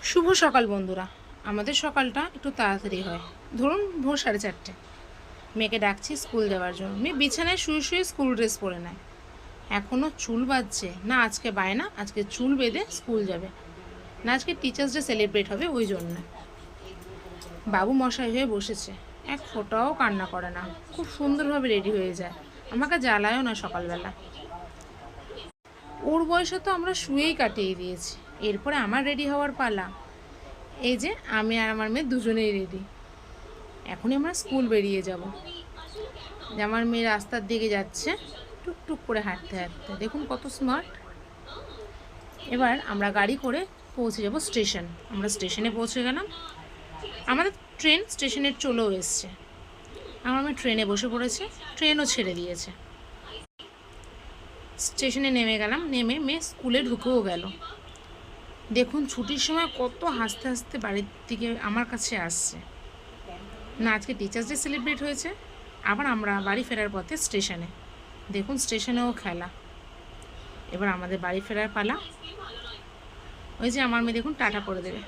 শুভ সকাল বন্ধুরা। আমাদের সকালটা একটু তাড়াতাড়ি হয়, ধরুন ভোর 4:30। মেয়েকে ডাকছি স্কুল যাওয়ার জন্য। মেয়ে বিছানায় শুয়ে শুয়ে স্কুল ড্রেস পরে নেয়। এখনও চুল বাঁধছে না, আজকে বায়না, আজকে চুল বেঁধে স্কুল যাবে না, আজকে টিচার্স ডে সেলিব্রেট হবে ওই জন্য। বাবু মশাই হয়ে বসেছে, এক ফোঁটাও কান্না করে না, খুব সুন্দরভাবে রেডি হয়ে যায়, আমাকে জ্বালায়ও না সকালবেলা। ওর বয়সে তো আমরা শুয়েই কাটিয়ে দিয়েছি, এরপরে আমার রেডি হওয়ার পালা। এই যে আমি আর আমার মেয়ে দুজনেই রেডি, এখনই আমরা স্কুল বেরিয়ে যাব। আমার মেয়ে রাস্তার দিকে যাচ্ছে টুকটুক করে হাঁটতে হাঁটতে, দেখুন কত স্মার্ট। এবার আমরা গাড়ি করে পৌঁছে যাব স্টেশন। আমরা স্টেশনে পৌঁছে গেলাম, আমাদের ট্রেন স্টেশনের চলেও এসছে। আমার মেয়ে ট্রেনে বসে পড়েছে, ট্রেনও ছেড়ে দিয়েছে। স্টেশনে নেমে গেলাম, নেমে মেয়ে স্কুলে ঢুকেও গেল। দেখুন ছুটির সময় কত হাসতে হাসতে বাড়ির দিকে আমার কাছে আসছে। না, আজকে টিচার্স ডে সেলিব্রেট হয়েছে। আবার আমরা বাড়ি ফেরার পথে স্টেশনে, দেখুন স্টেশনেও খেলা। এবার আমাদের বাড়ি ফেরার পালা। ওই যে আমার মেয়ে দেখুন টাটা করে দেবে।